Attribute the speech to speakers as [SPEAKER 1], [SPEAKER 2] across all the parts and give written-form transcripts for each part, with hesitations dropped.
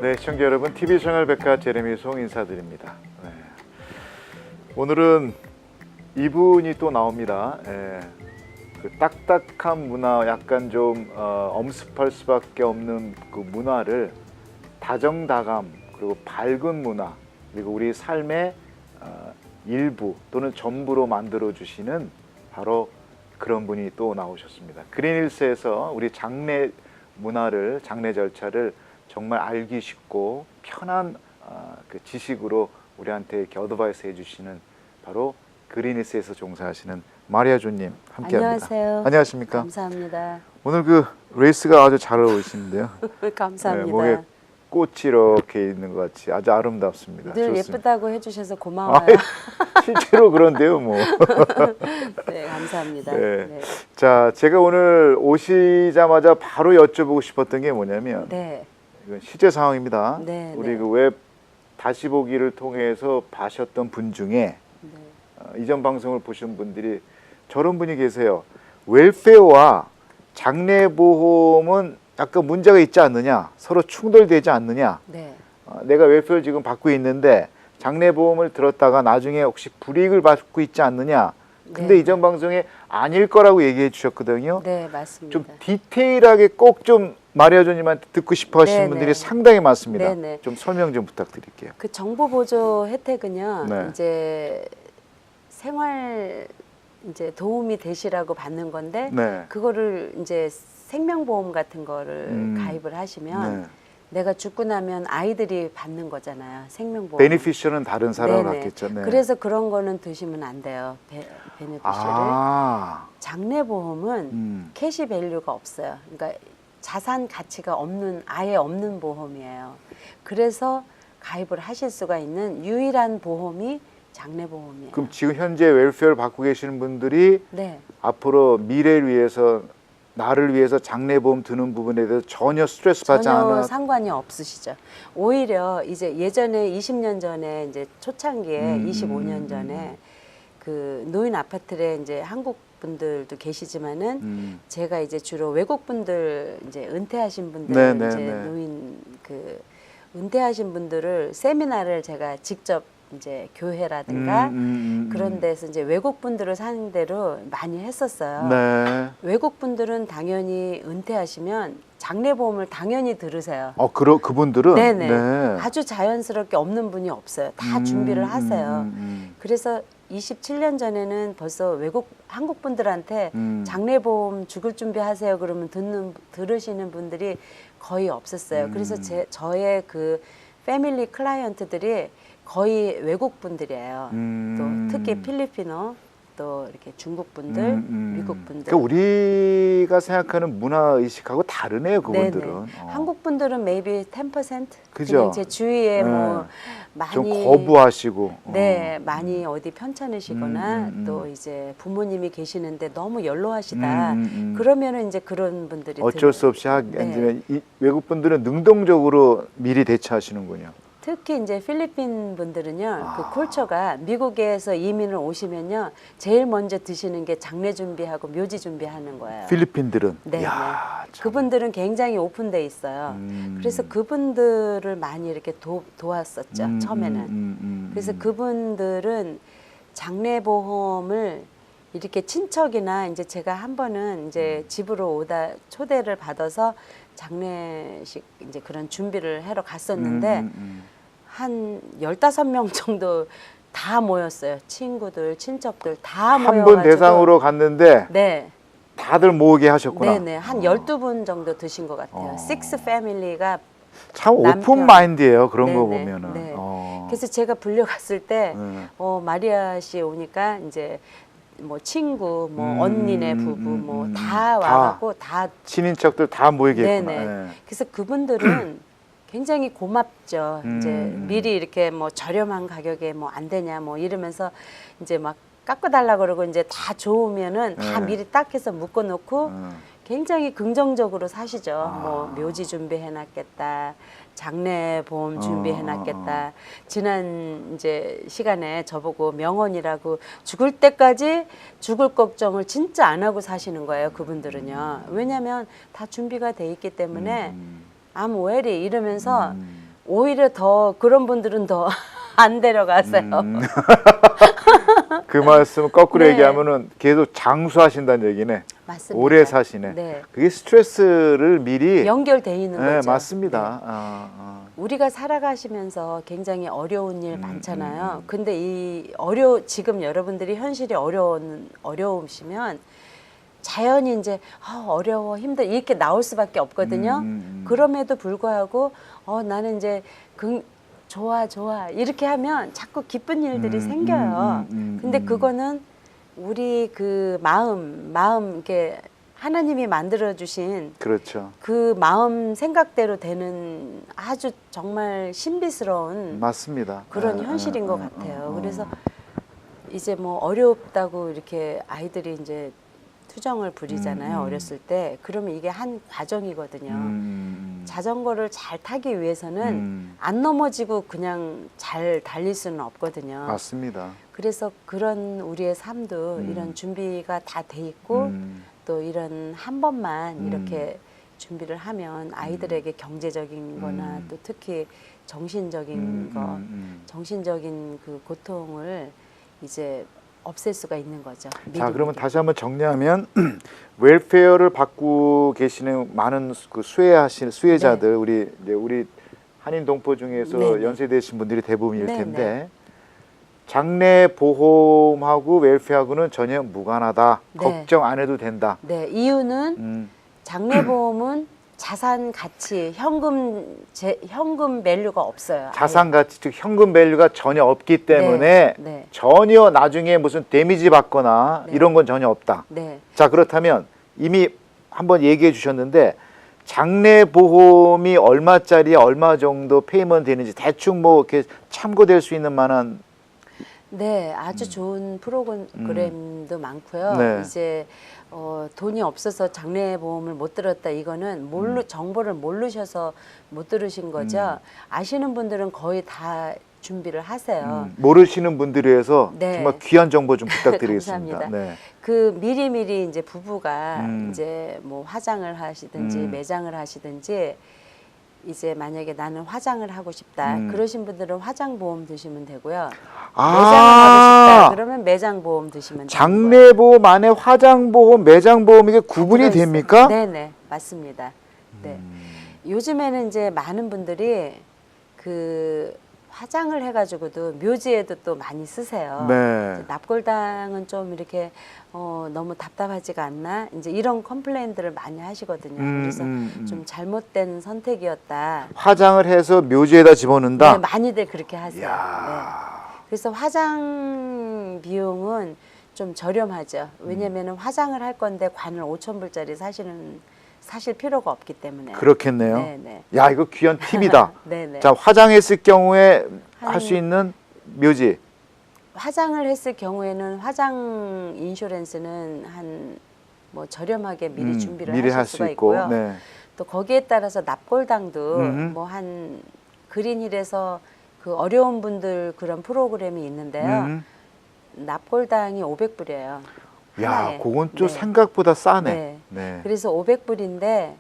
[SPEAKER 1] 네, 시청자 여러분, TV생활백과 제레미 송 인사드립니다. 네. 오늘은 이분이 또 나옵니다. 그 딱딱한 문화, 약간 좀 엄습할 수밖에 없는 그 문화를 다정다감, 그리고 밝은 문화, 그리고 우리 삶의 일부 또는 전부로 만들어 주시는 바로 그런 분이 또 나오셨습니다. 그린힐스에서 우리 장례 문화를, 장례 절차를 정말 알기 쉽고 편한 그 지식으로 우리한테 이렇게 어드바이스 해주시는 바로 그린힐스에서 종사하시는 마리아 조님 함께합니다.
[SPEAKER 2] 안녕하세요.
[SPEAKER 1] 안녕하십니까?
[SPEAKER 2] 감사합니다.
[SPEAKER 1] 오늘 그 레이스가 아주 잘 어울리시는데요.
[SPEAKER 2] 감사합니다.
[SPEAKER 1] 네, 목에 꽃이 이렇게 있는 것 같이 아주 아름답습니다.
[SPEAKER 2] 늘
[SPEAKER 1] 좋습니다.
[SPEAKER 2] 예쁘다고 해주셔서 고마워요.
[SPEAKER 1] 실제로 그런데요, 뭐.
[SPEAKER 2] 네, 감사합니다.
[SPEAKER 1] 네.
[SPEAKER 2] 네.
[SPEAKER 1] 자, 제가 오늘 오시자마자 바로 여쭤보고 싶었던 게 뭐냐면,
[SPEAKER 2] 네.
[SPEAKER 1] 이건 실제 상황입니다.
[SPEAKER 2] 네,
[SPEAKER 1] 우리
[SPEAKER 2] 네.
[SPEAKER 1] 그 웹 다시 보기를 통해서 봐셨던 분 중에
[SPEAKER 2] 네.
[SPEAKER 1] 이전 방송을 보신 분들이 저런 분이 계세요. 웰페어와 장례보험은 약간 문제가 있지 않느냐, 서로 충돌되지 않느냐.
[SPEAKER 2] 네.
[SPEAKER 1] 내가 웰페어를 지금 받고 있는데 장례보험을 들었다가 나중에 혹시 불이익을 받고 있지 않느냐. 근데
[SPEAKER 2] 네.
[SPEAKER 1] 이전 방송에 아닐 거라고 얘기해 주셨거든요.
[SPEAKER 2] 네, 맞습니다.
[SPEAKER 1] 좀 디테일하게 꼭 좀 마리아 조님한테 듣고 싶어 하시는
[SPEAKER 2] 네,
[SPEAKER 1] 분들이
[SPEAKER 2] 네.
[SPEAKER 1] 상당히 많습니다.
[SPEAKER 2] 네, 네.
[SPEAKER 1] 좀 설명 좀 부탁드릴게요.
[SPEAKER 2] 그 정보 보조 혜택은요.
[SPEAKER 1] 네.
[SPEAKER 2] 이제 생활 이제 도움이 되시라고 받는 건데
[SPEAKER 1] 네.
[SPEAKER 2] 그거를 이제 생명보험 같은 거를 가입을 하시면
[SPEAKER 1] 네.
[SPEAKER 2] 내가 죽고 나면 아이들이 받는 거잖아요. 생명보험.
[SPEAKER 1] 베네피셔는 다른 사람을
[SPEAKER 2] 네네.
[SPEAKER 1] 받겠죠. 네.
[SPEAKER 2] 그래서 그런 거는 드시면 안 돼요. 베네피셔를.
[SPEAKER 1] 아,
[SPEAKER 2] 장례보험은 캐시 밸류가 없어요. 그러니까 자산 가치가 없는, 아예 없는 보험이에요. 그래서 가입을 하실 수가 있는 유일한 보험이 장례보험이에요.
[SPEAKER 1] 그럼 지금 현재 웰페어를 받고 계시는 분들이
[SPEAKER 2] 네.
[SPEAKER 1] 앞으로 미래를 위해서, 나를 위해서 장례보험 드는 부분에 대해서 전혀 스트레스 받지
[SPEAKER 2] 전혀
[SPEAKER 1] 않아.
[SPEAKER 2] 상관이 없으시죠. 오히려 이제 예전에 20년 전에 이제 초창기에 25년 전에 그 노인 아파트에 이제 한국 분들도 계시지만은 제가 이제 주로 외국 분들 이제 은퇴하신 분들
[SPEAKER 1] 네, 네,
[SPEAKER 2] 이제
[SPEAKER 1] 네.
[SPEAKER 2] 노인 그 은퇴하신 분들을 세미나를 제가 직접 이제 교회라든가 그런 데서 이제 외국 분들을 상대로 많이 했었어요.
[SPEAKER 1] 네.
[SPEAKER 2] 외국 분들은 당연히 은퇴하시면 장례보험을 당연히 들으세요.
[SPEAKER 1] 그분들은
[SPEAKER 2] 네네.
[SPEAKER 1] 네.
[SPEAKER 2] 아주 자연스럽게 없는 분이 없어요. 다 준비를 하세요. 그래서 27년 전에는 벌써 한국 분들한테 장례보험 죽을 준비하세요. 그러면 들으시는 분들이 거의 없었어요. 그래서 저의 그 패밀리 클라이언트들이 거의 외국 분들이에요. 또 특히 필리핀어, 또 이렇게 중국 분들, 미국 분들.
[SPEAKER 1] 그러니까 우리가 생각하는 문화 의식하고 다르네요, 그분들은.
[SPEAKER 2] 네네. 한국 분들은 maybe 10%?
[SPEAKER 1] 그죠?
[SPEAKER 2] 그냥 제 주위에
[SPEAKER 1] 네.
[SPEAKER 2] 뭐 많이
[SPEAKER 1] 좀 거부하시고.
[SPEAKER 2] 네, 많이 어디 편찮으시거나 또 이제 부모님이 계시는데 너무 연로하시다. 그러면은 이제 그런 분들이
[SPEAKER 1] 어쩔 수 없이
[SPEAKER 2] 네.
[SPEAKER 1] 이 외국 분들은 능동적으로 미리 대처하시는군요.
[SPEAKER 2] 특히 이제 필리핀 분들은요, 그 콜처가 미국에서 이민을 오시면요, 제일 먼저 드시는 게 장례 준비하고 묘지 준비하는 거예요.
[SPEAKER 1] 필리핀들은.
[SPEAKER 2] 네,
[SPEAKER 1] 이야,
[SPEAKER 2] 네.
[SPEAKER 1] 참.
[SPEAKER 2] 그분들은 굉장히 오픈돼 있어요. 그래서 그분들을 많이 이렇게 도왔었죠, 처음에는. 그래서 그분들은 장례보험을 이렇게 친척이나 이제 제가 한 번은 이제 집으로 오다 초대를 받아서 장례식 이제 그런 준비를 하러 갔었는데 한 15명 정도 다 모였어요. 친구들, 친척들 다 모여가지고.
[SPEAKER 1] 한 분 대상으로 갔는데
[SPEAKER 2] 네.
[SPEAKER 1] 다들 모으게 하셨구나.
[SPEAKER 2] 네네. 한 12분 정도 드신 것 같아요. 식스 패밀리가
[SPEAKER 1] 참
[SPEAKER 2] 남편.
[SPEAKER 1] 오픈 마인드예요. 그런 거
[SPEAKER 2] 네네.
[SPEAKER 1] 보면은.
[SPEAKER 2] 네. 그래서 제가 불려갔을 때 마리아 씨 오니까 이제 뭐 친구, 뭐 언니네 부부, 뭐 다 와갖고 다
[SPEAKER 1] 친인척들 다 모이겠구나.
[SPEAKER 2] 네네.
[SPEAKER 1] 네.
[SPEAKER 2] 그래서 그분들은 굉장히 고맙죠. 이제 미리 이렇게 뭐 저렴한 가격에 뭐 안 되냐 뭐 이러면서 이제 막 깎아달라 그러고 이제 다 좋으면은 다 미리 딱 해서 묶어놓고 굉장히 긍정적으로 사시죠. 뭐 묘지 준비해놨겠다. 장례보험 준비해놨겠다. 지난 이제 시간에 저보고 명언이라고 죽을 때까지 죽을 걱정을 진짜 안 하고 사시는 거예요. 그분들은요. 왜냐하면 다 준비가 돼 있기 때문에 I'm ready 이러면서 오히려 더 그런 분들은 더 안 데려가세요.
[SPEAKER 1] 그 말씀은 거꾸로
[SPEAKER 2] 네.
[SPEAKER 1] 얘기하면은 계속 장수하신다는 얘기네.
[SPEAKER 2] 맞습니다.
[SPEAKER 1] 오래 사시네.
[SPEAKER 2] 네.
[SPEAKER 1] 그게 스트레스를 미리
[SPEAKER 2] 연결돼 있는
[SPEAKER 1] 네,
[SPEAKER 2] 거죠.
[SPEAKER 1] 맞습니다.
[SPEAKER 2] 네. 우리가 살아가시면서 굉장히 어려운 일 많잖아요.
[SPEAKER 1] 음.
[SPEAKER 2] 근데 지금 여러분들이 현실이 어려우시면 자연히 이제 어려워 힘들 이렇게 나올 수밖에 없거든요. 그럼에도 불구하고 나는 이제 좋아 이렇게 하면 자꾸 기쁜 일들이 생겨요. 근데 그거는 우리 그 마음 이렇게 하나님이 만들어 주신
[SPEAKER 1] 그렇죠.
[SPEAKER 2] 그 마음 생각대로 되는 아주 정말 신비스러운
[SPEAKER 1] 맞습니다.
[SPEAKER 2] 그런 현실인 것 같아요. 그래서 이제 뭐 어렵다고 이렇게 아이들이 이제 투정을 부리잖아요. 어렸을 때. 그러면 이게 한 과정이거든요. 자전거를 잘 타기 위해서는 안 넘어지고 그냥 잘 달릴 수는 없거든요.
[SPEAKER 1] 맞습니다.
[SPEAKER 2] 그래서 그런 우리의 삶도 이런 준비가 다 돼 있고 또 이런 한 번만 이렇게 준비를 하면 아이들에게 경제적인 거나 또 특히 정신적인 정신적인 그 고통을 이제 없앨 수가 있는 거죠.
[SPEAKER 1] 자, 그러면 다시 한번 정리하면 웰페어를 받고 계시는 많은 그 수혜자들 우리 한인 동포 중에서
[SPEAKER 2] 네네.
[SPEAKER 1] 연세대신 분들이 대부분일
[SPEAKER 2] 네네.
[SPEAKER 1] 텐데 장래 보험하고 웰페어하고는 전혀 무관하다.
[SPEAKER 2] 네.
[SPEAKER 1] 걱정 안 해도 된다.
[SPEAKER 2] 네, 이유는 장래보험은 자산 가치, 현금 밸류가 없어요.
[SPEAKER 1] 자산 가치 즉 현금 밸류가 전혀 없기 때문에
[SPEAKER 2] 네.
[SPEAKER 1] 전혀 나중에 무슨 데미지 받거나
[SPEAKER 2] 네.
[SPEAKER 1] 이런 건 전혀 없다.
[SPEAKER 2] 네.
[SPEAKER 1] 자, 그렇다면 이미 한번 얘기해 주셨는데 장래 보험이 얼마짜리 얼마 정도 페이먼트 되는지 대충 뭐 이렇게 참고될 수 있는 만한
[SPEAKER 2] 네, 아주 좋은 프로그램도 많고요.
[SPEAKER 1] 네.
[SPEAKER 2] 이제 돈이 없어서 장래보험을 못 들었다 이거는 정보를 모르셔서 못 들으신 거죠. 아시는 분들은 거의 다 준비를 하세요.
[SPEAKER 1] 모르시는 분들을 위해서
[SPEAKER 2] 네.
[SPEAKER 1] 정말 귀한 정보 좀 부탁드리겠습니다.
[SPEAKER 2] 감사합니다.
[SPEAKER 1] 네.
[SPEAKER 2] 그 미리미리 이제 부부가 이제 뭐 화장을 하시든지 매장을 하시든지 이제 만약에 나는 화장을 하고 싶다 그러신 분들은 화장 보험 드시면 되고요. 매장을 하고 싶다 그러면 매장 보험 드시면 되고요.
[SPEAKER 1] 장래 보험 안에 화장 보험, 매장 보험 이게 구분이 됩니까?
[SPEAKER 2] 네네 맞습니다. 네. 요즘에는 이제 많은 분들이 그 화장을 해가지고도 묘지에도 또 많이 쓰세요.
[SPEAKER 1] 네.
[SPEAKER 2] 이제 납골당은 좀 이렇게 너무 답답하지가 않나 이제 이런 컴플레인들을 많이 하시거든요. 그래서 좀 잘못된 선택이었다.
[SPEAKER 1] 화장을 해서 묘지에다 집어넣는다.
[SPEAKER 2] 네, 많이들 그렇게 하세요. 네. 그래서 화장 비용은 좀 저렴하죠. 왜냐면은 화장을 할 건데 관을 5,000불짜리 사실 필요가 없기 때문에.
[SPEAKER 1] 그렇겠네요.
[SPEAKER 2] 네네.
[SPEAKER 1] 야, 이거 귀한 팁이다.
[SPEAKER 2] 네네.
[SPEAKER 1] 자, 화장했을 경우에 할 수 있는 묘지.
[SPEAKER 2] 화장을 했을 경우에는 화장 인슈런스는 뭐 저렴하게 미리 준비를
[SPEAKER 1] 미리
[SPEAKER 2] 하실
[SPEAKER 1] 할
[SPEAKER 2] 수가
[SPEAKER 1] 수 있고.
[SPEAKER 2] 있고요.
[SPEAKER 1] 네.
[SPEAKER 2] 또 거기에 따라서 납골당도 뭐 한 그린힐에서 그 어려운 분들 그런 프로그램이 있는데요. 납골당이 500불이에요.
[SPEAKER 1] 야, 그건 좀 생각보다 싸네.
[SPEAKER 2] 네.
[SPEAKER 1] 네.
[SPEAKER 2] 그래서 500불인데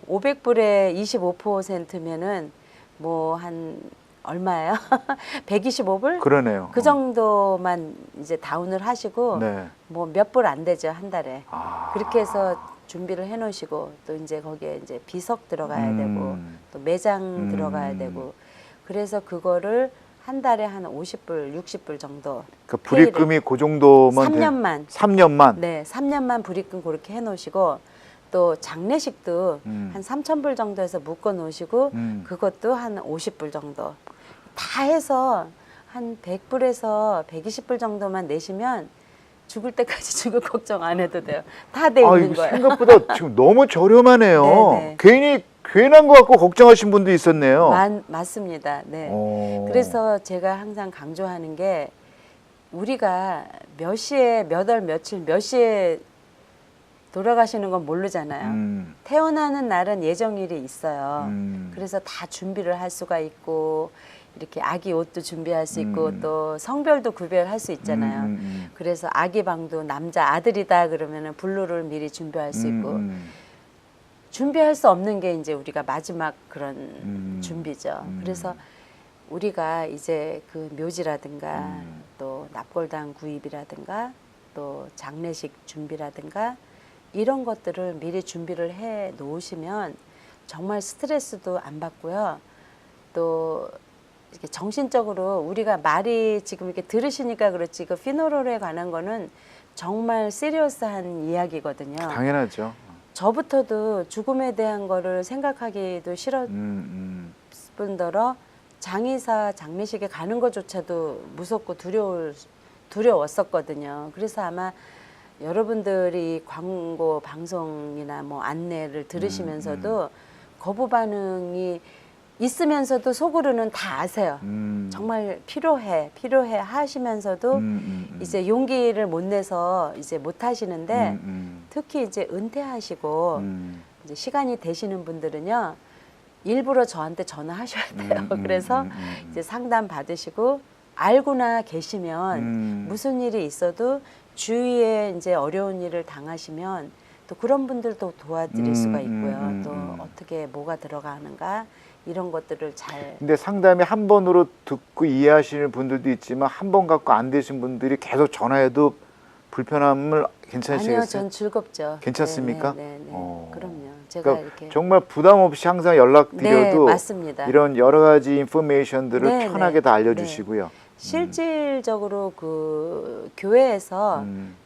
[SPEAKER 2] 500불에 25%면은 뭐 한 얼마예요? 125불?
[SPEAKER 1] 그러네요.
[SPEAKER 2] 그 정도만 이제 다운을 하시고
[SPEAKER 1] 네.
[SPEAKER 2] 뭐 몇 불 안 되죠, 한 달에.
[SPEAKER 1] 아.
[SPEAKER 2] 그렇게 해서 준비를 해 놓으시고 또 이제 거기에 이제 비석 들어가야 되고 또 매장 들어가야 되고 그래서 그거를 한 달에 한 50불, 60불 정도.
[SPEAKER 1] 그 불입금이 그 정도면
[SPEAKER 2] 3년만.
[SPEAKER 1] 3년만.
[SPEAKER 2] 네, 3년만 불입금 그렇게 해 놓으시고 또 장례식도 한 3,000불 정도 해서 묶어 놓으시고 그것도 한 50불 정도. 다 해서 한 100불에서 120불 정도만 내시면 죽을 때까지 죽을 걱정 안 해도 돼요. 다 돼 있는
[SPEAKER 1] 이거
[SPEAKER 2] 거예요.
[SPEAKER 1] 생각보다 지금 너무 저렴하네요.
[SPEAKER 2] 네네.
[SPEAKER 1] 괜히 괜한 것 같고 걱정하신 분도 있었네요.
[SPEAKER 2] 맞습니다. 네.
[SPEAKER 1] 그래서
[SPEAKER 2] 그래서 제가 항상 강조하는 게 우리가 몇 시에 몇 월 며칠 몇 시에 돌아가시는 건 모르잖아요. 태어나는 날은 예정일이 있어요. 그래서 다 준비를 할 수가 있고 이렇게 아기 옷도 준비할 수 있고 또 성별도 구별할 수 있잖아요. 그래서 아기 방도 남자 아들이다 그러면은 블루를 미리 준비할 수 있고 준비할 수 없는 게 이제 우리가 마지막 그런 준비죠. 그래서 우리가 이제 그 묘지라든가 또 납골당 구입이라든가 또 장례식 준비라든가 이런 것들을 미리 준비를 해 놓으시면 정말 스트레스도 안 받고요. 또 이렇게 정신적으로 우리가 말이 지금 이렇게 들으시니까 그렇지 그 피너럴에 관한 거는 정말 시리어스한 이야기거든요.
[SPEAKER 1] 당연하죠.
[SPEAKER 2] 저부터도 죽음에 대한 거를 생각하기도 싫었 뿐더러 장의사 장례식에 가는 것조차도 무섭고 두려웠었거든요. 그래서 아마 여러분들이 광고 방송이나 뭐 안내를 들으시면서도 거부 반응이 있으면서도 속으로는 다 아세요. 정말 필요해 하시면서도 이제 용기를 못 내서 이제 못 하시는데 특히 이제 은퇴하시고 이제 시간이 되시는 분들은요 일부러 저한테 전화하셔야 돼요. 그래서 이제 상담 받으시고 알고나 계시면 무슨 일이 있어도 주위에 이제 어려운 일을 당하시면 또 그런 분들도 도와드릴 수가 있고요. 또 어떻게 뭐가 들어가는가 이런 것들을 잘.
[SPEAKER 1] 근데 상담이 한 번으로 듣고 이해하시는 분들도 있지만 한 번 갖고 안 되신 분들이 계속 전화해도 불편함을 괜찮으시겠어요?
[SPEAKER 2] 아니요, 전 즐겁죠.
[SPEAKER 1] 괜찮습니까?
[SPEAKER 2] 네.
[SPEAKER 1] 어.
[SPEAKER 2] 그럼요. 제가
[SPEAKER 1] 그러니까
[SPEAKER 2] 이렇게
[SPEAKER 1] 정말 부담 없이 항상 연락드려도
[SPEAKER 2] 네, 맞습니다.
[SPEAKER 1] 이런 여러 가지 인포메이션들을
[SPEAKER 2] 네,
[SPEAKER 1] 편하게
[SPEAKER 2] 네.
[SPEAKER 1] 다 알려주시고요.
[SPEAKER 2] 실질적으로 그 교회에서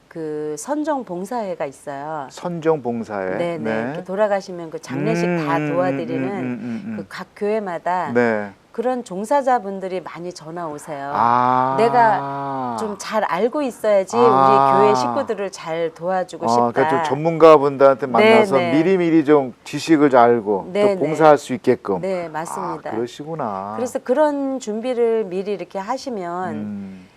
[SPEAKER 2] 그 선정 봉사회가 있어요.
[SPEAKER 1] 선정 봉사회.
[SPEAKER 2] 네네. 이렇게 돌아가시면 그 장례식 다 도와드리는 그 각 교회마다
[SPEAKER 1] 네.
[SPEAKER 2] 그런 종사자분들이 많이 전화 오세요.
[SPEAKER 1] 아.
[SPEAKER 2] 내가 좀 잘 알고 있어야지 우리 교회 식구들을 잘 도와주고 싶다.
[SPEAKER 1] 그러니까 좀 전문가분들한테 만나서
[SPEAKER 2] 네.
[SPEAKER 1] 미리미리 좀 지식을 잘 알고
[SPEAKER 2] 네,
[SPEAKER 1] 또 봉사할 수 있게끔.
[SPEAKER 2] 네, 맞습니다.
[SPEAKER 1] 그러시구나.
[SPEAKER 2] 그래서 그런 준비를 미리 이렇게 하시면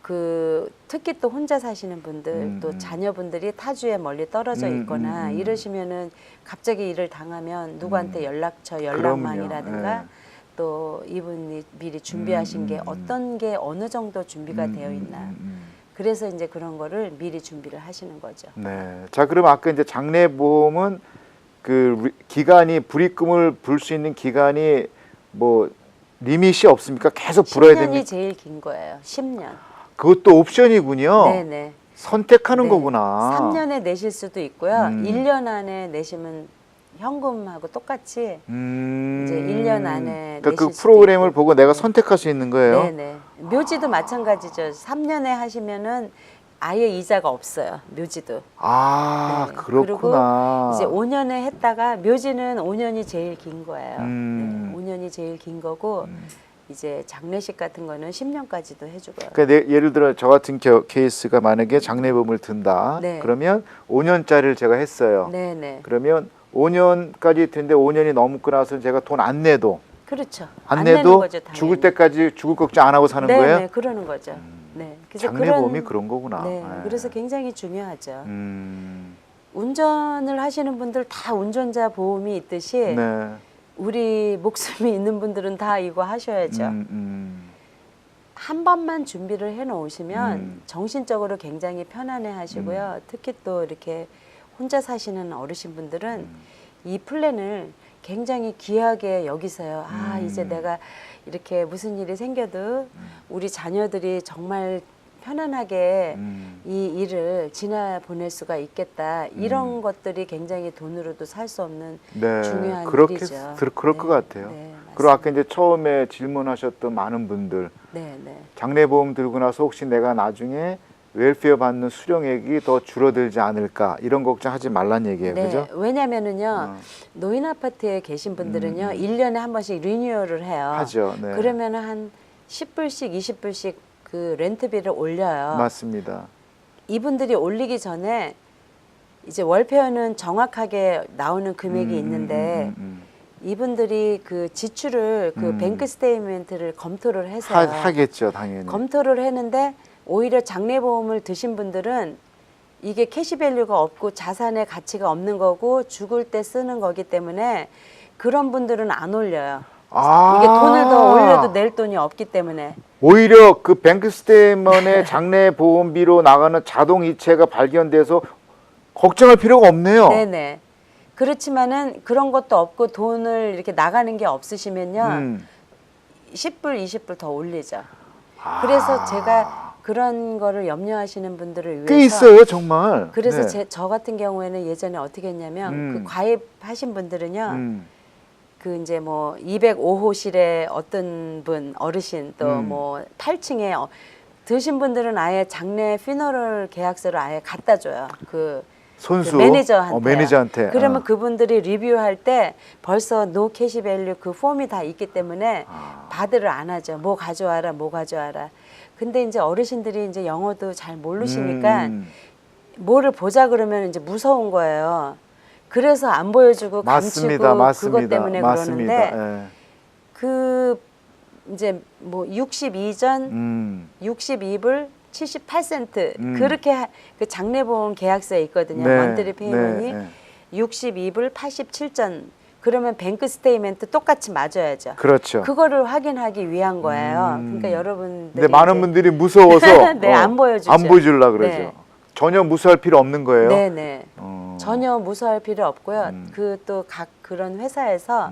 [SPEAKER 2] 그 특히 또 혼자 사시는 분들 또 자녀분들이 타주에 멀리 떨어져 있거나 이러시면은 갑자기 일을 당하면 누구한테 연락처 연락망이라든가
[SPEAKER 1] 그럼요.
[SPEAKER 2] 또 이분이 미리 준비하신 게 어떤 게 어느 정도 준비가 되어 있나 그래서 이제 그런 거를 미리 준비를 하시는 거죠.
[SPEAKER 1] 네. 자, 그럼 아까 이제 장례보험은 그 기간이 불입금을 불 수 있는 기간이 뭐 리밋이 없습니까? 계속 불어야
[SPEAKER 2] 10년이
[SPEAKER 1] 됩니까?
[SPEAKER 2] 제일 긴 거예요. 10년.
[SPEAKER 1] 그것도 옵션이군요.
[SPEAKER 2] 네네.
[SPEAKER 1] 선택하는
[SPEAKER 2] 네.
[SPEAKER 1] 거구나.
[SPEAKER 2] 3년에 내실 수도 있고요. 1년 안에 내시면 현금하고 똑같이 이제 1년 안에
[SPEAKER 1] 그러니까
[SPEAKER 2] 내실
[SPEAKER 1] 그
[SPEAKER 2] 수도
[SPEAKER 1] 프로그램을
[SPEAKER 2] 있고.
[SPEAKER 1] 보고 내가 선택할 수 있는 거예요.
[SPEAKER 2] 네네. 묘지도 마찬가지죠. 3년에 하시면은 아예 이자가 없어요. 묘지도.
[SPEAKER 1] 아,
[SPEAKER 2] 네.
[SPEAKER 1] 그렇구나.
[SPEAKER 2] 그리고 이제 5년에 했다가 묘지는 5년이 제일 긴 거예요.
[SPEAKER 1] 음.
[SPEAKER 2] 네. 5년이 제일 긴 거고 이제 장례식 같은 거는 10년까지도 해주고요.
[SPEAKER 1] 그러니까 예를 들어 저 같은 케이스가 만약에 장례보험을 든다.
[SPEAKER 2] 네.
[SPEAKER 1] 그러면 5년짜리를 제가 했어요.
[SPEAKER 2] 네네.
[SPEAKER 1] 그러면 5년까지 됐는데 5년이 넘고 나서 제가 돈 안 내도
[SPEAKER 2] 그렇죠.
[SPEAKER 1] 안
[SPEAKER 2] 내는
[SPEAKER 1] 내도
[SPEAKER 2] 거죠, 당연히.
[SPEAKER 1] 죽을 때까지 죽을 걱정 안 하고 사는
[SPEAKER 2] 네네,
[SPEAKER 1] 거예요?
[SPEAKER 2] 그러는 거죠. 네. 그래서
[SPEAKER 1] 장례보험이 그런 거구나.
[SPEAKER 2] 네.
[SPEAKER 1] 네.
[SPEAKER 2] 그래서 굉장히 중요하죠.
[SPEAKER 1] 음,
[SPEAKER 2] 운전을 하시는 분들 다 운전자 보험이 있듯이
[SPEAKER 1] 네.
[SPEAKER 2] 우리 목숨이 있는 분들은 다 이거 하셔야죠. 한 번만 준비를 해 놓으시면 정신적으로 굉장히 편안해 하시고요. 특히 또 이렇게 혼자 사시는 어르신 분들은 이 플랜을 굉장히 귀하게 여기세요. 아, 이제 내가 이렇게 무슨 일이 생겨도 우리 자녀들이 정말 편안하게 이 일을 지나보낼 수가 있겠다. 이런 것들이 굉장히 돈으로도 살 수 없는
[SPEAKER 1] 네.
[SPEAKER 2] 중요한
[SPEAKER 1] 그렇게
[SPEAKER 2] 일이죠.
[SPEAKER 1] 그럴 것 같아요.
[SPEAKER 2] 네,
[SPEAKER 1] 그리고 아까 이제 처음에 질문하셨던 많은 분들
[SPEAKER 2] 네, 네.
[SPEAKER 1] 장례보험 들고 나서 혹시 내가 나중에 웰페어 받는 수령액이 더 줄어들지 않을까 이런 걱정하지 말란 얘기예요.
[SPEAKER 2] 네,
[SPEAKER 1] 그죠?
[SPEAKER 2] 왜냐면은요, 노인 아파트에 계신 분들은요, 1년에 한 번씩 리뉴얼을 해요.
[SPEAKER 1] 하죠. 네.
[SPEAKER 2] 그러면 한 10불씩, 20불씩 그 렌트비를 올려요.
[SPEAKER 1] 맞습니다.
[SPEAKER 2] 이분들이 올리기 전에 이제 월페어는 정확하게 나오는 금액이 있는데 이분들이 그 지출을 그 뱅크 스테이트먼트를 검토를 해서
[SPEAKER 1] 하겠죠, 당연히.
[SPEAKER 2] 검토를 했는데 오히려 장례보험을 드신 분들은 이게 캐시밸류가 없고 자산의 가치가 없는 거고 죽을 때 쓰는 거기 때문에 그런 분들은 안 올려요. 이게 돈을 더 올려도 낼 돈이 없기 때문에.
[SPEAKER 1] 오히려 그 뱅크 스테이먼의 장례보험비로 나가는 자동 이체가 발견돼서 걱정할 필요가 없네요.
[SPEAKER 2] 네네. 그렇지만은 그런 것도 없고 돈을 이렇게 나가는 게 없으시면요. 10불, 20불 더 올리죠. 그래서 제가 그런 거를 염려하시는 분들을 위해서
[SPEAKER 1] 꽤 있어요, 정말.
[SPEAKER 2] 그래서
[SPEAKER 1] 네.
[SPEAKER 2] 저 같은 경우에는 예전에 어떻게 했냐면 그 가입하신 분들은요. 그 이제 뭐 205호실에 어떤 분 어르신 또 뭐 8층에 드신 분들은 아예 장례 피너럴 계약서를 아예 갖다 줘요. 그
[SPEAKER 1] 선수
[SPEAKER 2] 매니저한테.
[SPEAKER 1] 매니저한테.
[SPEAKER 2] 그러면 그분들이 리뷰할 때 벌써 노 캐시 밸류 그 폼이 다 있기 때문에 받으를 안 하죠. 뭐 가져와라, 뭐 가져와라. 근데 이제 어르신들이 이제 영어도 잘 모르시니까 뭐를 보자 그러면 이제 무서운 거예요. 그래서 안 보여주고
[SPEAKER 1] 맞습니다,
[SPEAKER 2] 감추고
[SPEAKER 1] 맞습니다,
[SPEAKER 2] 그것 때문에
[SPEAKER 1] 맞습니다.
[SPEAKER 2] 그러는데
[SPEAKER 1] 예.
[SPEAKER 2] 그 이제 뭐 62전 62불 78센트 그렇게 그 장례보험 계약서에 있거든요.
[SPEAKER 1] 네,
[SPEAKER 2] 먼트리 페이먼이
[SPEAKER 1] 네,
[SPEAKER 2] 62불 87전 그러면 뱅크 스테이먼트 똑같이 맞아야죠.
[SPEAKER 1] 그렇죠.
[SPEAKER 2] 그거를 확인하기 위한 거예요. 그러니까 여러분들이
[SPEAKER 1] 근데 많은
[SPEAKER 2] 이제
[SPEAKER 1] 분들이 무서워서
[SPEAKER 2] 네, 안 보여주죠.
[SPEAKER 1] 안 보여주려고 그러죠.
[SPEAKER 2] 네.
[SPEAKER 1] 전혀 무서워할 필요 없는 거예요.
[SPEAKER 2] 네네.
[SPEAKER 1] 어.
[SPEAKER 2] 전혀 무서워할 필요 없고요. 그 또 각 그런 회사에서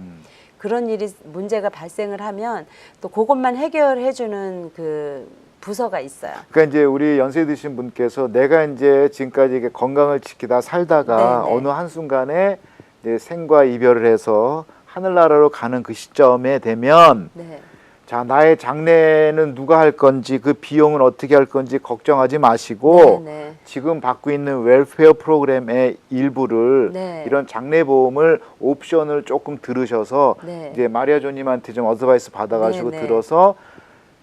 [SPEAKER 2] 그런 일이 문제가 발생을 하면 또 그것만 해결해 주는 그 부서가 있어요.
[SPEAKER 1] 그러니까 이제 우리 연세 드신 분께서 내가 이제 지금까지 이렇게 건강을 지키다 살다가
[SPEAKER 2] 네네.
[SPEAKER 1] 어느 한순간에 이제 생과 이별을 해서 하늘나라로 가는 그 시점에 되면
[SPEAKER 2] 네.
[SPEAKER 1] 자, 나의 장례는 누가 할 건지 그 비용은 어떻게 할 건지 걱정하지 마시고
[SPEAKER 2] 네네.
[SPEAKER 1] 지금 받고 있는 웰페어 프로그램의 일부를
[SPEAKER 2] 네.
[SPEAKER 1] 이런 장례보험을 옵션을 조금 들으셔서
[SPEAKER 2] 네.
[SPEAKER 1] 이제 마리아조님한테 좀 어드바이스 받아가지고
[SPEAKER 2] 네네.
[SPEAKER 1] 들어서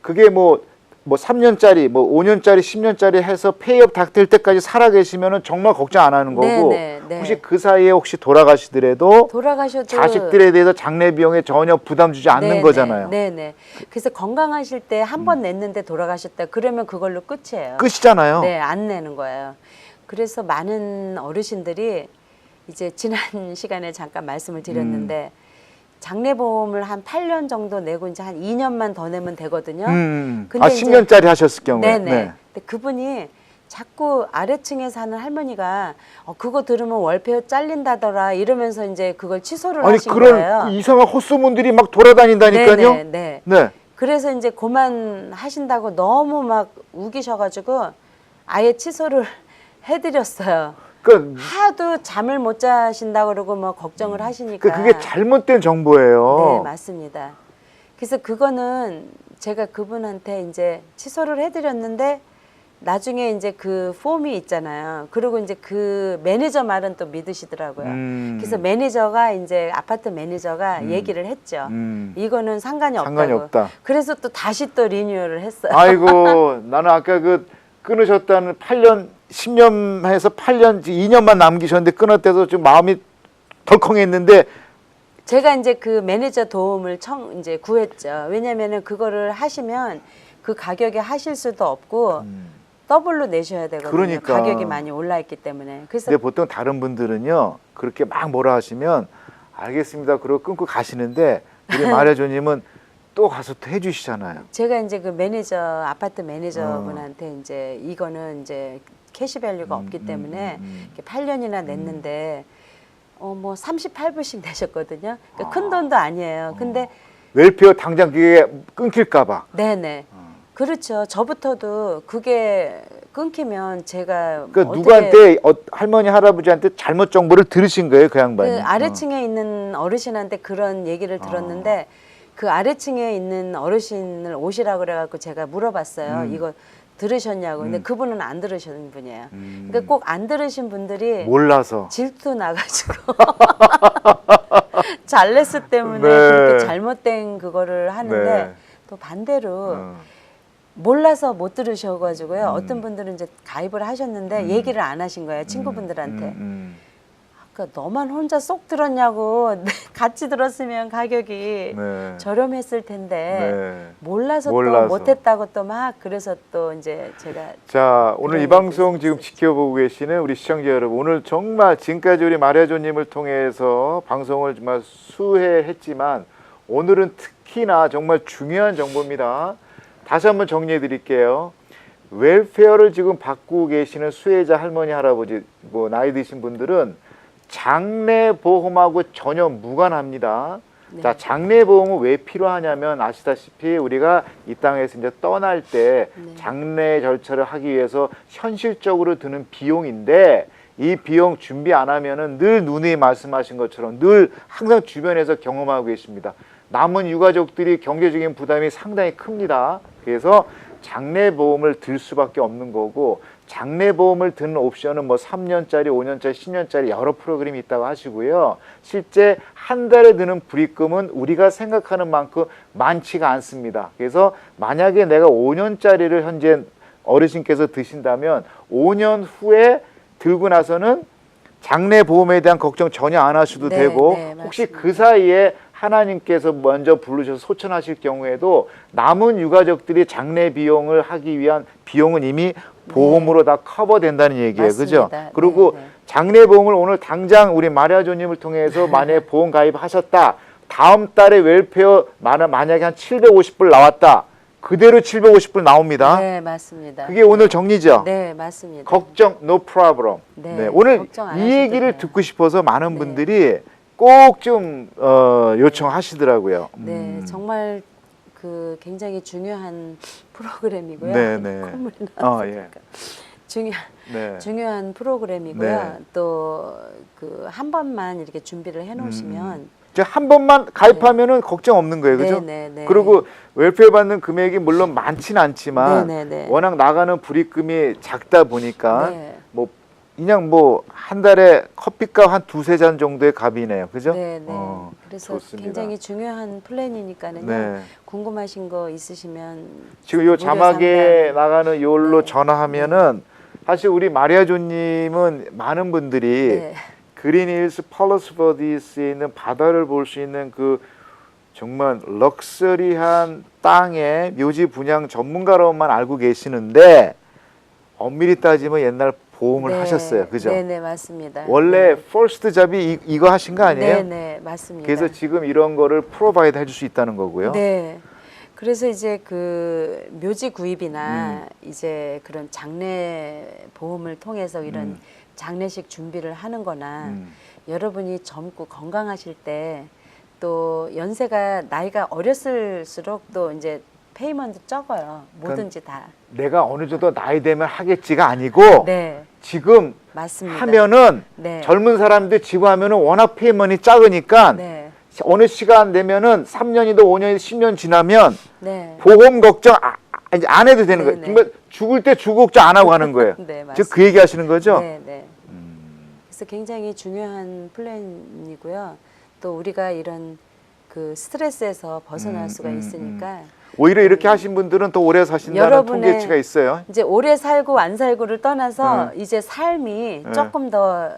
[SPEAKER 1] 그게 뭐 3년짜리, 뭐 5년짜리, 10년짜리 해서 페이업 다 될 때까지 살아 계시면은 정말 걱정 안 하는 거고
[SPEAKER 2] 네네, 네.
[SPEAKER 1] 혹시 그 사이에 혹시 돌아가시더라도
[SPEAKER 2] 돌아가셔도
[SPEAKER 1] 자식들에 대해서 장례 비용에 전혀 부담 주지 않는
[SPEAKER 2] 네네,
[SPEAKER 1] 거잖아요.
[SPEAKER 2] 네네. 그래서 건강하실 때 한 번 냈는데 돌아가셨다. 그러면 그걸로 끝이에요.
[SPEAKER 1] 끝이잖아요.
[SPEAKER 2] 네, 안 내는 거예요. 그래서 많은 어르신들이 이제 지난 시간에 잠깐 말씀을 드렸는데 장례보험을 한 8년 정도 내고 이제 한 2년만 더 내면 되거든요. 근데 이제
[SPEAKER 1] 10년짜리 하셨을 경우에.
[SPEAKER 2] 네네. 근데 그분이 자꾸 아래층에 사는 할머니가 그거 들으면 월페어 잘린다더라 이러면서 이제 그걸 취소를
[SPEAKER 1] 아니
[SPEAKER 2] 하신
[SPEAKER 1] 그런
[SPEAKER 2] 거예요.
[SPEAKER 1] 그 이상한 헛소문들이 막 돌아다닌다니까요.
[SPEAKER 2] 네네. 네.
[SPEAKER 1] 네.
[SPEAKER 2] 그래서 이제 그만 하신다고 너무 막 우기셔가지고 아예 취소를 해드렸어요.
[SPEAKER 1] 그러니까
[SPEAKER 2] 하도 잠을 못 자신다 그러고 뭐 걱정을 하시니까.
[SPEAKER 1] 그게 잘못된 정보예요.
[SPEAKER 2] 네, 맞습니다. 그래서 그거는 제가 그분한테 이제 취소를 해드렸는데 나중에 이제 그 폼이 있잖아요. 그리고 이제 그 매니저 말은 또 믿으시더라고요. 그래서 매니저가 이제 아파트 매니저가 얘기를 했죠. 이거는 상관이
[SPEAKER 1] 없다.
[SPEAKER 2] 그래서 또 다시 또 리뉴얼을 했어요.
[SPEAKER 1] 아이고 나는 아까 그 끊으셨다는 8년 10년 해서 8년 2년만 남기셨는데 끊었대서 좀 마음이 덜컹했는데
[SPEAKER 2] 제가 이제 그 매니저 도움을 이제 구했죠. 왜냐면은 그거를 하시면 그 가격에 하실 수도 없고 더블로 내셔야 되거든요.
[SPEAKER 1] 그러니까.
[SPEAKER 2] 가격이 많이 올라 있기 때문에. 그래서
[SPEAKER 1] 근데 보통 다른 분들은요 그렇게 막 뭐라 하시면 알겠습니다 그러고 끊고 가시는데 우리 마리아조님은 또 가서 또 해주시잖아요.
[SPEAKER 2] 제가 이제 그 아파트 매니저분한테 이제 이거는 이제 캐시밸류가 없기 때문에 이렇게 8년이나 냈는데 뭐 38불씩 내셨거든요. 그러니까 큰 돈도 아니에요. 근데
[SPEAKER 1] 웰페어 당장 그게 끊길까봐.
[SPEAKER 2] 네네. 그렇죠. 저부터도 그게 끊기면 제가
[SPEAKER 1] 그러니까
[SPEAKER 2] 어떻게
[SPEAKER 1] 누구한테 할머니 할아버지한테 잘못 정보를 들으신 거예요, 그 양반이.
[SPEAKER 2] 그 아래층에 있는 어르신한테 그런 얘기를 들었는데 그 아래층에 있는 어르신을 오시라고 그래갖고 제가 물어봤어요. 이거 들으셨냐고. 근데 그분은 안 들으신 분이에요. 그러니까 꼭 안 들으신 분들이
[SPEAKER 1] 몰라서.
[SPEAKER 2] 질투 나가지고 잘냈을 때문에
[SPEAKER 1] 네.
[SPEAKER 2] 그렇게 잘못된 그거를 하는데
[SPEAKER 1] 네.
[SPEAKER 2] 또 반대로 몰라서 못 들으셔가지고요. 어떤 분들은 이제 가입을 하셨는데 얘기를 안 하신 거예요. 친구분들한테. 그러니까 너만 혼자 쏙 들었냐고. 같이 들었으면 가격이
[SPEAKER 1] 네.
[SPEAKER 2] 저렴했을 텐데
[SPEAKER 1] 네.
[SPEAKER 2] 몰라서 또
[SPEAKER 1] 몰라서.
[SPEAKER 2] 못했다고 또 막 그래서 또 이제 제가
[SPEAKER 1] 자, 오늘 이
[SPEAKER 2] 그런
[SPEAKER 1] 방송 지금 지켜보고 계시는 우리 시청자 여러분, 오늘 정말 지금까지 우리 마리아조님을 통해서 방송을 정말 수회했지만 오늘은 특히나 정말 중요한 정보입니다. 다시 한번 정리해 드릴게요. 웰페어를 지금 받고 계시는 수혜자 할머니, 할아버지, 뭐 나이 드신 분들은 장례보험하고 전혀 무관합니다.
[SPEAKER 2] 네.
[SPEAKER 1] 자, 장례보험은 왜 필요하냐면 아시다시피 우리가 이 땅에서 이제 떠날 때
[SPEAKER 2] 네.
[SPEAKER 1] 장례 절차를 하기 위해서 현실적으로 드는 비용인데 이 비용 준비 안 하면은 늘 누누이 말씀하신 것처럼 늘 항상 주변에서 경험하고 계십니다. 남은 유가족들이 경제적인 부담이 상당히 큽니다. 그래서 장례보험을 들 수밖에 없는 거고 장례보험을 드는 옵션은 뭐 3년짜리, 5년짜리, 10년짜리 여러 프로그램이 있다고 하시고요. 실제 한 달에 드는 불입금은 우리가 생각하는 만큼 많지가 않습니다. 그래서 만약에 내가 5년짜리를 현재 어르신께서 드신다면 5년 후에 들고 나서는 장례보험에 대한 걱정 전혀 안 하셔도
[SPEAKER 2] 네,
[SPEAKER 1] 되고
[SPEAKER 2] 네,
[SPEAKER 1] 혹시
[SPEAKER 2] 맞습니다.
[SPEAKER 1] 그 사이에 하나님께서 먼저 부르셔서 소천하실 경우에도 남은 유가족들이 장례 비용을 하기 위한 비용은 이미 보험으로 다 커버된다는 얘기예요. 그죠?
[SPEAKER 2] 맞습니다.
[SPEAKER 1] 그리고
[SPEAKER 2] 네, 네.
[SPEAKER 1] 장례 보험을 오늘 당장 우리 마리아조님을 통해서 만약에 보험 가입하셨다. 다음 달에 웰페어 만약에 한 750불 나왔다. 그대로 750불 나옵니다.
[SPEAKER 2] 네, 맞습니다.
[SPEAKER 1] 그게 오늘 정리죠?
[SPEAKER 2] 네, 맞습니다.
[SPEAKER 1] 걱정 no problem.
[SPEAKER 2] 네,
[SPEAKER 1] 오늘
[SPEAKER 2] 걱정 안
[SPEAKER 1] 이
[SPEAKER 2] 하셔도
[SPEAKER 1] 얘기를
[SPEAKER 2] 돼요.
[SPEAKER 1] 듣고 싶어서 많은
[SPEAKER 2] 네.
[SPEAKER 1] 분들이 꼭 좀 요청하시더라고요.
[SPEAKER 2] 네, 정말 그 굉장히 중요한 프로그램이고요.
[SPEAKER 1] 네, 네.
[SPEAKER 2] 콧물 나서
[SPEAKER 1] 예. 네.
[SPEAKER 2] 중요한 프로그램이고요.
[SPEAKER 1] 네.
[SPEAKER 2] 또 그 한 번만 이렇게 준비를 해놓으시면
[SPEAKER 1] 이제 한 번만 가입하면은 걱정 없는 거예요, 그죠?
[SPEAKER 2] 네, 네, 네.
[SPEAKER 1] 그리고 웰페어 받는 금액이 물론 많지는 않지만
[SPEAKER 2] 네, 네, 네.
[SPEAKER 1] 워낙 나가는 불입금이 작다 보니까
[SPEAKER 2] 네.
[SPEAKER 1] 뭐 그냥 뭐 한 달에 커피값 한 두세 잔 정도의 값이네요, 그죠?
[SPEAKER 2] 네, 네. 그래서
[SPEAKER 1] 좋습니다.
[SPEAKER 2] 굉장히 중요한 플랜이니까는요.
[SPEAKER 1] 네.
[SPEAKER 2] 궁금하신 거 있으시면
[SPEAKER 1] 지금 요
[SPEAKER 2] 무료
[SPEAKER 1] 자막에
[SPEAKER 2] 상담.
[SPEAKER 1] 나가는 요로
[SPEAKER 2] 네.
[SPEAKER 1] 전화하면은 사실 우리 마리아조님은 많은 분들이
[SPEAKER 2] 네.
[SPEAKER 1] 그린힐스 팔러스버디스에 있는 바다를 볼 수 있는 그 정말 럭셔리한 땅의 묘지 분양 전문가로만 알고 계시는데 엄밀히 따지면 옛날 보험을
[SPEAKER 2] 네.
[SPEAKER 1] 하셨어요, 그죠?
[SPEAKER 2] 네, 네, 맞습니다.
[SPEAKER 1] 원래
[SPEAKER 2] 네.
[SPEAKER 1] 퍼스트 잡이 이거 하신 거 아니에요?
[SPEAKER 2] 네, 네, 맞습니다.
[SPEAKER 1] 그래서 지금 이런 거를 프로바이드 해줄 수 있다는 거고요.
[SPEAKER 2] 네. 그래서 이제 그 묘지 구입이나
[SPEAKER 1] 음.
[SPEAKER 2] 이제 그런 장례 보험을 통해서 이런 장례식 준비를 하는 거나 여러분이 젊고 건강하실 때 또 연세가 나이가 어렸을수록 또 이제 페이먼트 적어요. 뭐든지 다.
[SPEAKER 1] 내가 어느 정도 나이 되면 하겠지가 아니고
[SPEAKER 2] 네.
[SPEAKER 1] 지금
[SPEAKER 2] 맞습니다.
[SPEAKER 1] 하면은
[SPEAKER 2] 네.
[SPEAKER 1] 젊은 사람들 지금 하면은 워낙 페이먼이 작으니까
[SPEAKER 2] 네.
[SPEAKER 1] 어느 시간 되면은 3년이든 5년이든 10년 지나면
[SPEAKER 2] 네.
[SPEAKER 1] 보험 걱정 이제 안 해도 되는 거예요.
[SPEAKER 2] 네네.
[SPEAKER 1] 그러니까 죽을 때 죽을 걱정 안 하고 하는 거예요.
[SPEAKER 2] 네, 맞습니다.
[SPEAKER 1] 즉 그 얘기 하시는 거죠?
[SPEAKER 2] 네, 네. 그래서 굉장히 중요한 플랜이고요. 또 우리가 이런 그 스트레스에서 벗어날 수가 있으니까
[SPEAKER 1] 오히려 이렇게 하신 분들은 더 오래 사신다는
[SPEAKER 2] 여러분의
[SPEAKER 1] 통계치가 있어요.
[SPEAKER 2] 이제 오래 살고 안 살고를 떠나서 이제 삶이
[SPEAKER 1] 네.
[SPEAKER 2] 조금 더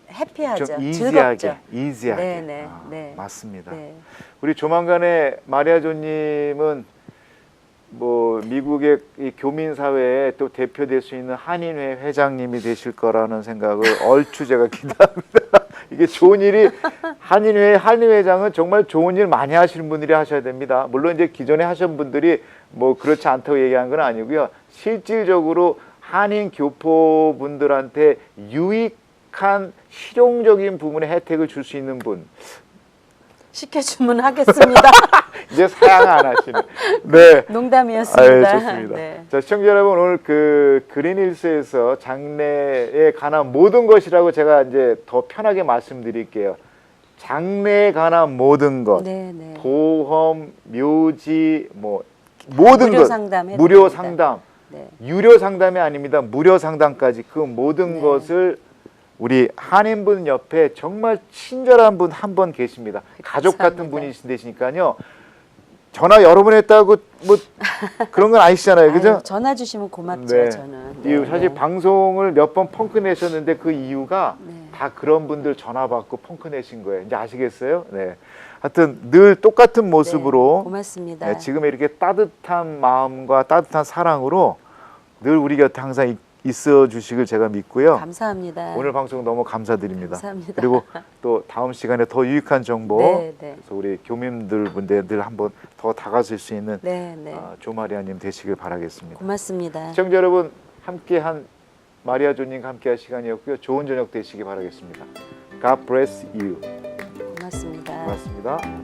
[SPEAKER 2] 해피하죠.
[SPEAKER 1] 좀
[SPEAKER 2] 즐겁죠.
[SPEAKER 1] 이지하게.
[SPEAKER 2] 네, 네, 네.
[SPEAKER 1] 맞습니다.
[SPEAKER 2] 네.
[SPEAKER 1] 우리 조만간에 마리아조님은 뭐 미국의 이 교민 사회에 또 대표될 수 있는 한인회 회장님이 되실 거라는 생각을 얼추 제가 기대합니다. 이게 좋은 일이 한인회장은 정말 좋은 일 많이 하시는 분들이 하셔야 됩니다. 물론 이제 기존에 하신 분들이 뭐 그렇지 않다고 얘기한 건 아니고요. 실질적으로 한인 교포 분들한테 유익한 실용적인 부분의 혜택을 줄 수 있는 분.
[SPEAKER 2] 시켜주면 하겠습니다.
[SPEAKER 1] 이제 사양 안 하시네. 네.
[SPEAKER 2] 농담이었습니다.
[SPEAKER 1] 아유, 좋습니다.
[SPEAKER 2] 네.
[SPEAKER 1] 자, 시청자 여러분, 오늘 그 그린힐스에서 장래에 관한 모든 것이라고 제가 이제 더 편하게 말씀드릴게요. 장래에 관한 모든 것,
[SPEAKER 2] 네, 네.
[SPEAKER 1] 보험, 묘지, 뭐 모든
[SPEAKER 2] 무료
[SPEAKER 1] 것,
[SPEAKER 2] 상담
[SPEAKER 1] 무료
[SPEAKER 2] 해드립니다.
[SPEAKER 1] 상담,
[SPEAKER 2] 네.
[SPEAKER 1] 유료 상담이 아닙니다. 무료 상담까지 그 모든
[SPEAKER 2] 네.
[SPEAKER 1] 것을 우리 한인분 옆에 정말 친절한 분 한 분 계십니다. 가족 같은
[SPEAKER 2] 감사합니다.
[SPEAKER 1] 분이시니까요. 전화 여러 번 했다고 뭐 그런 건 아니시잖아요, 그죠?
[SPEAKER 2] 아유, 전화 주시면 고맙죠,
[SPEAKER 1] 네.
[SPEAKER 2] 저는.
[SPEAKER 1] 이 사실
[SPEAKER 2] 네.
[SPEAKER 1] 방송을 몇 번 펑크 내셨는데 그 이유가
[SPEAKER 2] 네.
[SPEAKER 1] 다 그런 분들 전화 받고 펑크 내신 거예요. 이제 아시겠어요? 네. 하여튼 늘 똑같은
[SPEAKER 2] 네,
[SPEAKER 1] 모습으로
[SPEAKER 2] 고맙습니다.
[SPEAKER 1] 네, 지금 이렇게 따뜻한 마음과 따뜻한 사랑으로 늘 우리 곁에 항상 있어 주시길 제가 믿고요.
[SPEAKER 2] 감사합니다.
[SPEAKER 1] 오늘 방송 너무 감사드립니다.
[SPEAKER 2] 감사합니다.
[SPEAKER 1] 그리고 또 다음 시간에 더 유익한 정보
[SPEAKER 2] 네, 네.
[SPEAKER 1] 그래서 우리 교민들 분들 한번 더 다가설 수 있는
[SPEAKER 2] 네, 네.
[SPEAKER 1] 조마리아님 되시길 바라겠습니다.
[SPEAKER 2] 고맙습니다.
[SPEAKER 1] 시청자 여러분 함께한 마리아조님과 함께한 시간이었고요. 좋은 저녁 되시기 바라겠습니다. God bless you.
[SPEAKER 2] 고맙습니다.
[SPEAKER 1] 고맙습니다.